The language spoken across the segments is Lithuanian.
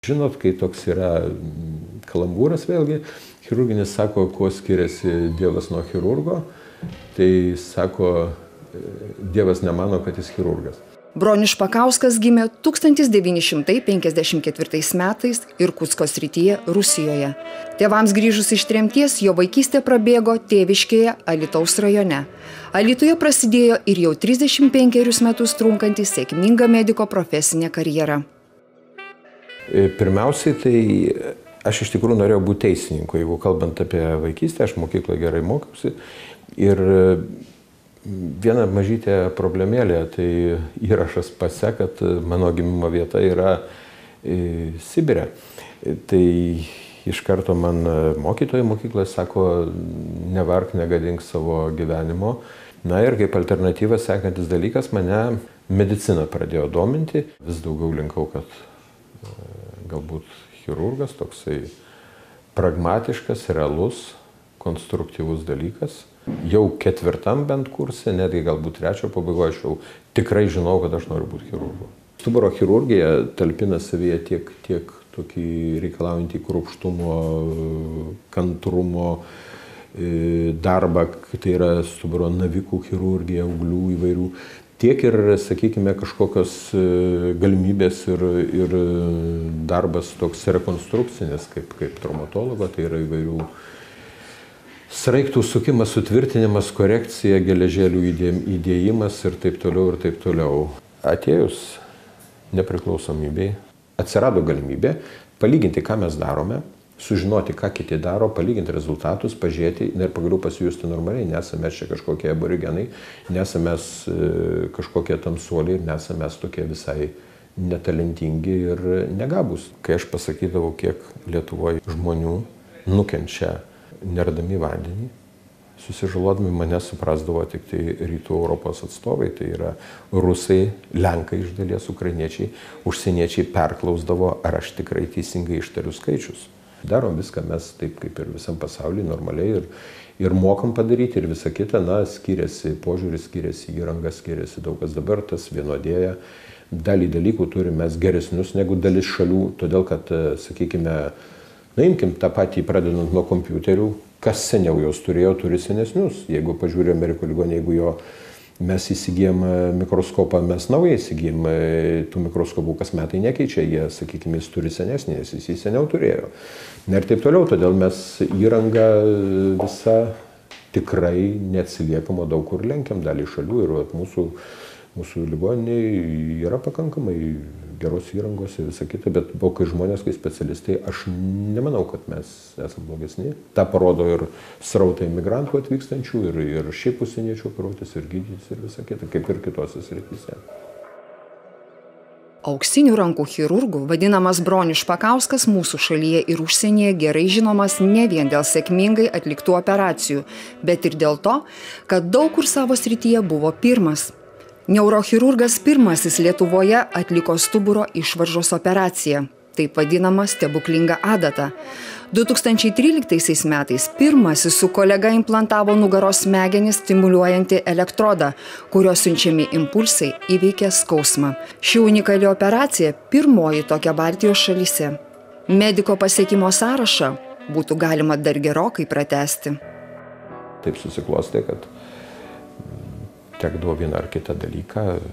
Žinot, kai toks yra kalambūras vėlgi, chirurginis sako, kuo skiriasi Dievas nuo chirurgo, tai sako, Dievas nemano, kad jis chirurgas. Bronius Špakauskas gimė 1954 metais Irkutsko srityje Rusijoje. Tėvams grįžus iš tremties, jo vaikystė prabėgo tėviškėje Alytaus rajone. Alytuje prasidėjo ir jau 35 metus trunkanti sėkminga mediko profesinė karjera. Pirmiausiai, tai aš iš tikrųjų norėjau būti teisininku. Jeigu kalbant apie vaikystę, aš mokykloje gerai mokiausi. Ir viena mažytė problemėlė, tai įrašas pase, kad mano gimimo vieta yra Sibire. Tai iš karto man mokytojai mokykloje sako, nevark, negadink savo gyvenimo. Na ir kaip alternatyva sekantis dalykas, mane medicina pradėjo dominti. Vis daugiau linkau, kad galbūt chirurgas, toksai pragmatiškas, realus, konstruktyvus dalykas. Jau 4 bent kurse, netgi galbūt 3 pabaigoje, aš jau tikrai žinau, kad aš noriu būti chirurgu. Stuburo chirurgija talpina savyje tiek tokį reikalaujantį kruopštumo, kantrumo darbą, tai yra stuburo navikų chirurgija, auglių įvairių, tiek ir, sakykime, kažkokios galimybės ir darbas toks rekonstrukcinis, kaip traumatologo, tai yra įvairių sraigtų sukimas, sutvirtinimas, korekcija, geležėlių įdėjimas ir taip toliau ir taip toliau. Atėjus nepriklausomybei, atsirado galimybė palyginti, ką mes darome, sužinoti, ką kiti daro, palyginti rezultatus, pažiūrėti ir pagaliau pasijusti normaliai. Nesame čia kažkokie aborigenai, nesame kažkokie tamsuoliai ir nesame tokie visai netalentingi ir negabūs. Kai aš pasakydavau, kiek Lietuvoje žmonių nukenčia nerdami vandenį, susižalodami mane suprasdavo tik tai rytų Europos atstovai, tai yra rusai, lenkai iš dalies, ukrainiečiai, užsieniečiai perklausdavo, ar aš tikrai teisingai ištariu skaičius. Darom viską mes taip kaip ir visam pasaulyje normaliai ir mokam padaryti ir visa kita, skiriasi požiūris, skiriasi įranga, skiriasi daug kas dabar, tas vienodėja. Dalį dalykų turime mes geresnius negu dalis šalių, todėl kad, sakykime, imkim tą patį pradedant nuo kompiuterių, kas seniau jos turėjo, turi senesnius. Jeigu pažiūrė Amerikos ligonį, jeigu mes įsigijom mikroskopą, mes naują įsigijom, tų mikroskopų kas metai nekeičia, jie, sakykime, jis turi senesnį, nes jis seniau turėjo. Ir taip toliau, todėl mes įrangą visą tikrai neatsiliekamo daug kur lenkiam dalį šalių ir mūsų ligoniniai yra pakankamai geros įrangos ir visa kita, bet kai žmonės, kai specialistai, aš nemanau, kad mes esame blogesni. Ta parodo ir srautai migrantų atvykstančių, ir šiaip užsieniečių operuotis, ir gydytis, ir visa kita, kaip ir kitose srityse. Auksinių rankų chirurgų vadinamas Bronius Špakauskas mūsų šalyje ir užsienyje gerai žinomas ne vien dėl sėkmingai atliktų operacijų, bet ir dėl to, kad daug kur savo srityje buvo pirmas. Neurochirurgas pirmasis Lietuvoje atliko stuburo išvaržos operaciją, taip vadinama stebuklinga adata. 2013 metais pirmasis su kolega implantavo nugaros smegenis stimuliuojantį elektrodą, kurio siunčiami impulsai įveikia skausmą. Ši unikali operacija pirmoji tokia Baltijos šalyse. Mediko pasiekimo sąrašą būtų galima dar gerokai pratęsti. Taip susiklostė, kad tekdavo vieną ar kitą dalyką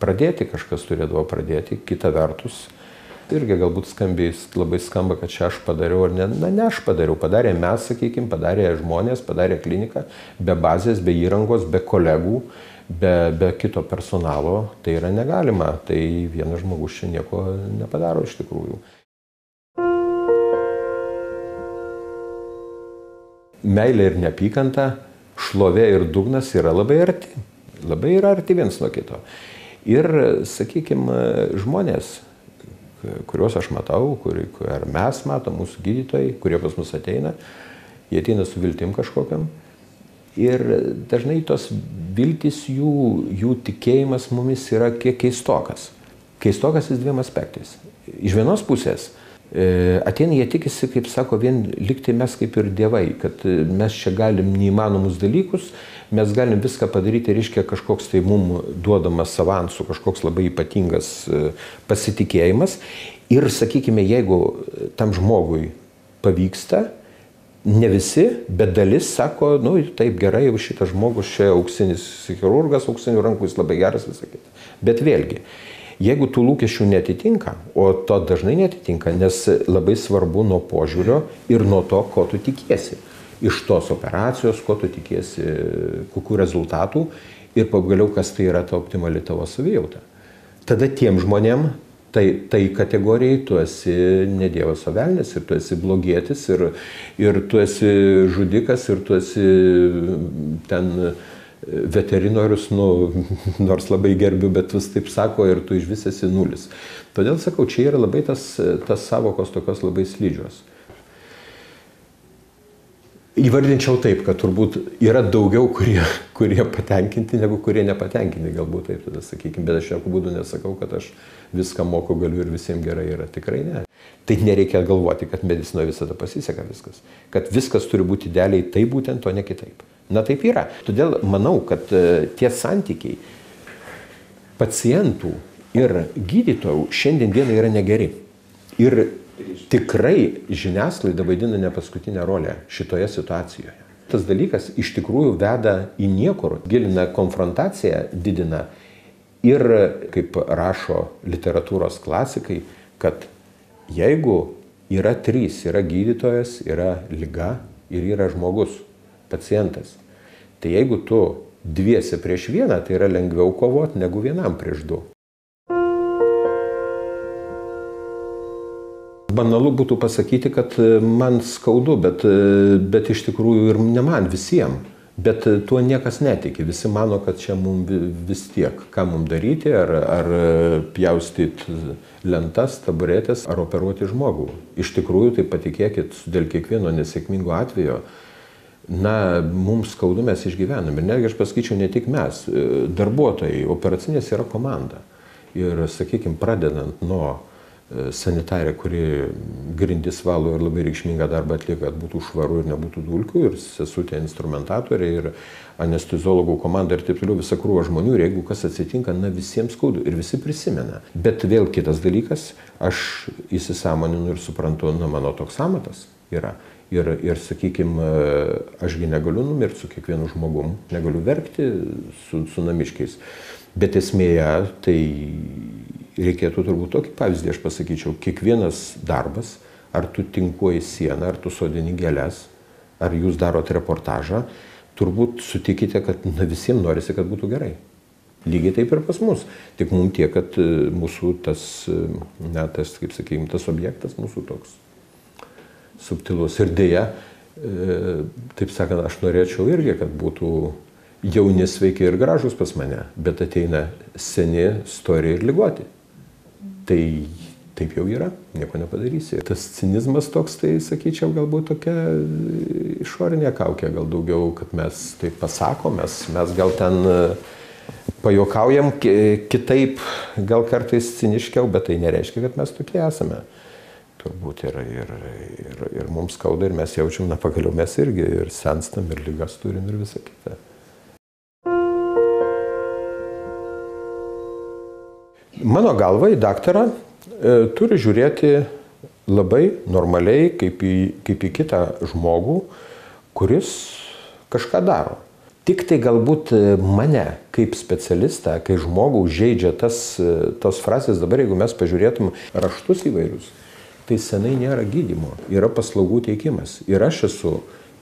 pradėti, kažkas turėdavo pradėti, kita vertus. Irgi galbūt labai skamba, kad čia aš padariau, ar ne aš padariau, padarė mes, sakykime, padarė žmonės, padarė kliniką, be bazės, be įrangos, be kolegų, be kito personalo, tai yra negalima, tai vienas žmogus čia nieko nepadaro iš tikrųjų. Meilė ir neapykanta, šlovė ir dugnas yra labai yra arti viens nuo kito. Ir, sakykime, žmonės, kuriuos aš matau, ar mes matom, mūsų gydytojai, kurie pas mus ateina, jie ateina su viltim kažkokiam. Ir dažnai tos viltis, jų tikėjimas mumis yra kiek keistokas. Keistokas jis dviem aspektais. Iš vienos pusės Ateina, jie tikisi, kaip sako, vien likti mes kaip ir dievai, kad mes čia galim neįmanomus dalykus, mes galim viską padaryti, reiškia kažkoks tai mums duodamas avansų, kažkoks labai ypatingas pasitikėjimas. Ir, sakykime, jeigu tam žmogui pavyksta, ne visi, bet dalis sako, nu taip gerai, jau šitas žmogus čia auksinis chirurgas, auksinių rankų, jis labai geras, visą kitą. Bet vėlgi, jeigu tų lūkesčių netitinka, o to dažnai netitinka, nes labai svarbu nuo požiūrio ir nuo to, ko tu tikiesi. Iš tos operacijos, ko tu tikiesi, kokių rezultatų ir pagaliau, kas tai yra ta optimali tavo savijauta. Tada tiem žmonėm, tai kategorijai tu esi ne dievas, o velnias, ir tu esi blogietis, ir tu esi žudikas, ir tu esi ten veterinorius, nors labai gerbiu, bet vis taip sako, ir tu iš vis esi nulis. Todėl sakau, čia yra labai tas savokos tokios labai slidžios. Įvardinčiau taip, kad turbūt yra daugiau, kurie patenkinti, negu kurie nepatenkinti, galbūt taip tada sakykime, bet aš jokių būdų nesakau, kad aš viską moku, galiu ir visiems gerai yra. Tikrai ne. Tai nereikia galvoti, kad medicinoje visada pasiseka viskas. Kad viskas turi būti idealiai taip būtent, o ne kitaip. Na taip yra. Todėl manau, kad tie santykiai pacientų ir gydytojų šiandien dienai yra negeri. Ir tikrai žiniasklaida vaidina ne paskutinę rolę šitoje situacijoje. Tas dalykas iš tikrųjų veda į niekur, gilina konfrontaciją, didina ir, kaip rašo literatūros klasikai, kad jeigu yra trys, yra gydytojas, yra liga ir yra žmogus, pacientas, tai jeigu tu dviesi prieš vieną, tai yra lengviau kovoti negu vienam prieš du. Banalu būtų pasakyti, kad man skaudu, bet iš tikrųjų ir ne man, visiems. Bet tuo niekas netiki. Visi mano, kad čia mums vis tiek, ką mums daryti, ar pjaustyti lentas, taburetės, ar operuoti žmogų. Iš tikrųjų, tai patikėkit, dėl kiekvieno nesėkmingo atvejo, na, mums skaudu, mes išgyvename. Ir netgi aš pasakyčiau, ne tik mes, darbuotojai, operacinės yra komanda. Ir, sakykime, pradedant nuo sanitarė, kuri grindis valo ir labai reikšmingą darbą atlieka, kad būtų švaru ir nebūtų dulkių, ir sesutė instrumentatorė, ir anesteziologų komanda ir taip toliau, visa krūva žmonių, ir jeigu kas atsitinka, na, visiems skaudu ir visi prisimena. Bet vėl kitas dalykas, aš įsisąmoninu ir suprantu, na, mano toks amatas yra. Ir sakykime, ašgi negaliu numirti su kiekvienu žmogum, negaliu verkti su namiškiais. Bet esmėje, tai reikėtų turbūt tokį pavyzdį, aš pasakyčiau, kiekvienas darbas, ar tu tinkuoji sieną, ar tu sodini gėles, ar jūs darot reportažą, turbūt sutikite, kad visiems norisi, kad būtų gerai. Lygiai taip ir pas mus. Tik mums tiek, kad mūsų tas, kaip sakykime, tas objektas mūsų toks subtilus. Ir dėja, taip sakant, aš norėčiau irgi, kad būtų jauni, sveiki ir gražus pas mane, bet ateina seni, stori ir ligoti. Tai taip jau yra, nieko nepadarysi. Tas cinizmas toks, tai sakyčiau, galbūt tokia išorinė kaukė, gal daugiau, kad mes taip pasakom, mes gal ten pajuokaujam kitaip, gal kartais ciniškiau, bet tai nereiškia, kad mes tokie esame. Turbūt ir mums skauda, ir mes jaučiam, na pagaliau mes irgi ir senstam, ir ligas turim, ir visą kitą. Mano galva į daktarą turi žiūrėti labai normaliai, kaip į kitą žmogų, kuris kažką daro. Tik tai galbūt mane kaip specialistą, kai žmogų žeidžia tos frazės, dabar jeigu mes pažiūrėtum raštus įvairius, tai senai nėra gydymo, yra paslaugų teikimas. Ir aš esu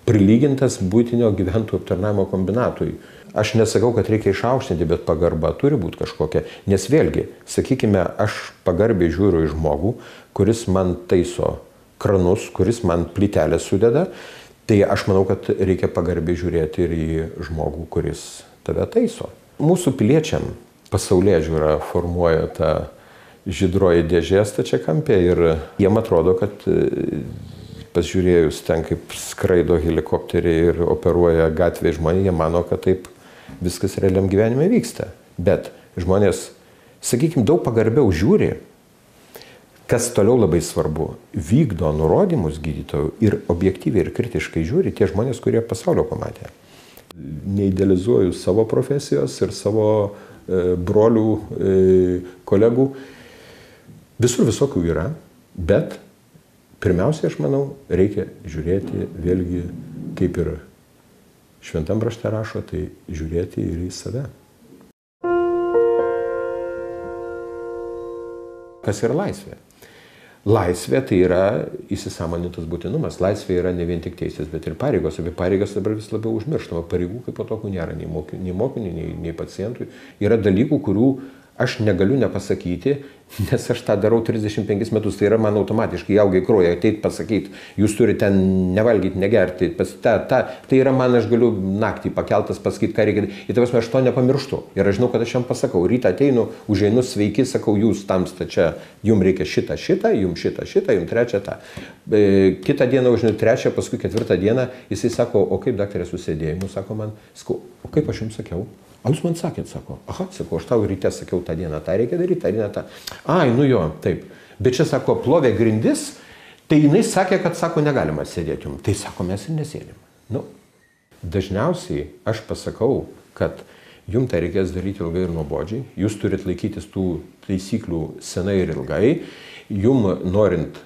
prilygintas buitinio gyventojų aptarnavimo kombinatui. Aš nesakau, kad reikia išaukštinti, bet pagarba turi būti kažkokia. Nes vėlgi, sakykime, aš pagarbiai žiūriu į žmogų, kuris man taiso kranus, kuris man plytelę sudeda, tai aš manau, kad reikia pagarbiai žiūrėti ir į žmogų, kuris tave taiso. Mūsų piliečiam pasaulėžiūra formuoja tą žydroji dėžė stačiakampė ir jiem atrodo, kad pasižiūrėjus ten, kaip skraido helikopteriai ir operuoja gatvėje žmonės, jie mano, kad taip viskas realiam gyvenime vyksta. Bet žmonės, sakykime, daug pagarbiau žiūri, Kas toliau labai svarbu, vykdo nurodymus gydytojų ir objektyviai ir kritiškai žiūri tie žmonės, kurie pasaulio pamatė. Neidealizuoju savo profesijos ir savo brolių, kolegų. Visur visokių yra, bet pirmiausia, aš manau, reikia žiūrėti vėlgi, kaip ir šventam rašte rašo, tai žiūrėti ir į save. Kas yra laisvė? Laisvė tai yra įsisąmonintas būtinumas. Laisvė yra ne vien tik teisės, bet ir pareigos. Apie pareigas dabar vis labiau užmirštama. Pareigų kaip po tokių nėra, nei mokiniui, nei pacientui. Yra dalykų, kurių aš negaliu nepasakyti, nes aš tą darau 35 metus. Tai yra man automatiškai įauga į kraują, ateit pasakyti, jūs turite nevalgyti, negerti. Tai yra man, aš galiu naktį pakeltas pasakyti, ką reikia. Ir tavęs aš to nepamirštu. Ir aš žinau, kad aš jam pasakau. Rytą ateinu, užeinu, sveiki, sakau, jūs tamsta čia, jums reikia šitą, jums šitą, jums trečią tą. Kitą dieną užeinu trečią, paskui ketvirtą dieną, jisai sako, o kaip daktarė su sėdėjimu, sako man, sakau, o kaip aš jums sakiau? O jūs man sakėt, sako, aha, sako, aš tau ryte sakiau, tą dieną tą reikia daryti, tą dieną tą. Ai, nu jo, taip. Bet čia, sako, plovė grindis, tai jinai sakė, kad, sako, negalima sėdėti jums. Tai, sako, mes ir nesėdim. Nu, dažniausiai aš pasakau, kad jums tai reikės daryti ilgai ir nuobodžiai, jūs turit laikytis tų taisyklių senai ir ilgai, jums norint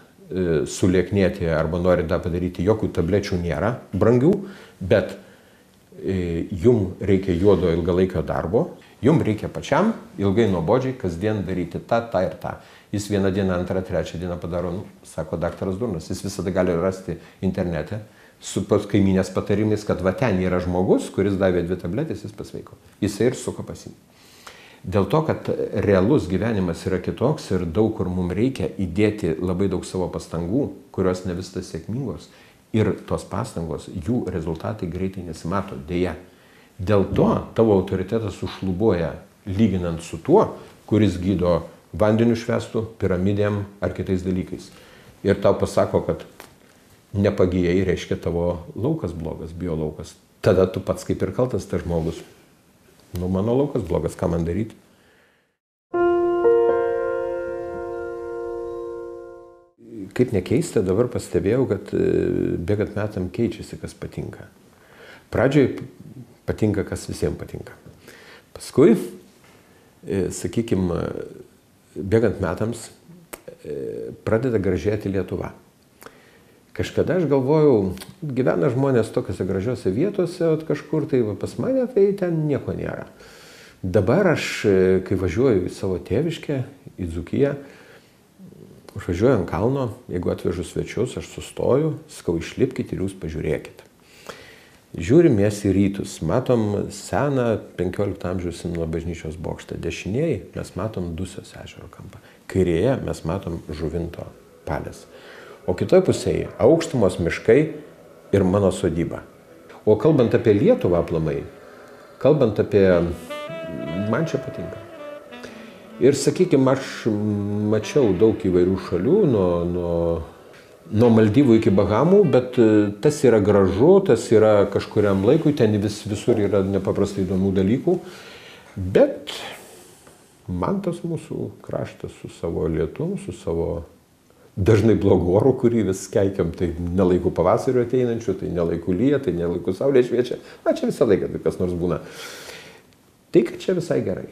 sulieknėti arba norint tą padaryti, jokių tablečių nėra brangių, bet jum reikia juodo ilgalaikio darbo, jum reikia pačiam ilgai nuobodžiai kasdien daryti tą ir tą. Jis vieną dieną, antrą, trečią dieną padaro, sako daktaras durnas, jis visada gali rasti internete su kaiminės patarimais, kad va ten yra žmogus, kuris davė 2 tabletės, jis pasveiko. Jisai ir suko pas jį. Dėl to, kad realus gyvenimas yra kitoks ir daug kur mums reikia įdėti labai daug savo pastangų, kurios ne visada sėkmingos. Ir tos pastangos, jų rezultatai greitai nesimato, dėja. Dėl to tavo autoritetas sušlubuoja lyginant su tuo, kuris gydo vandeniu švestų, piramidėm ar kitais dalykais. Ir tau pasako, kad nepagijai reiškia tavo laukas blogas, biolaukas. Tada tu pats kaip ir kaltas tas žmogus. Nu, mano laukas blogas, ką man daryti? Kaip nekeista, dabar pastebėjau, kad bėgant metam keičiasi, kas patinka. Pradžioj patinka, kas visiems patinka. Paskui, sakykime, bėgant metams pradeda gražėti Lietuva. Kažkada aš galvojau, gyvena žmonės tokiose gražiose vietose, kažkur tai pas mane, tai ten nieko nėra. Dabar aš, kai važiuoju į savo tėviškę, į Dzūkiją, užvažiuoju ant kalno, jeigu atvežu svečius, aš sustoju, sakau, išlipkite ir jūs pažiūrėkite. Žiūrimės į rytus, matom seną 15 amžiaus Simono bažnyčios bokštą. Dešinėje mes matom Dusios ežero kampą. Kairėje mes matom Žuvinto palės. O kitoje pusėje aukštumos miškai ir mano sodyba. O kalbant apie Lietuvą aplamai, kalbant apie... man čia patinka. Ir, sakykime, aš mačiau daug įvairių šalių, nuo Maldyvų iki Bahamų, bet tas yra gražu, tas yra kažkuriam laikui, ten visur yra nepaprastai įdomių dalykų. Bet man tas mūsų kraštas su savo lietum, su savo dažnai blogu oru, kurį vis keikiam, tai nelaiku pavasario ateinančių, tai nelaiku lyja, tai nelaiku saulė šviečia. Na, čia visą laiką tai kas nors būna. Tai, kad čia visai gerai.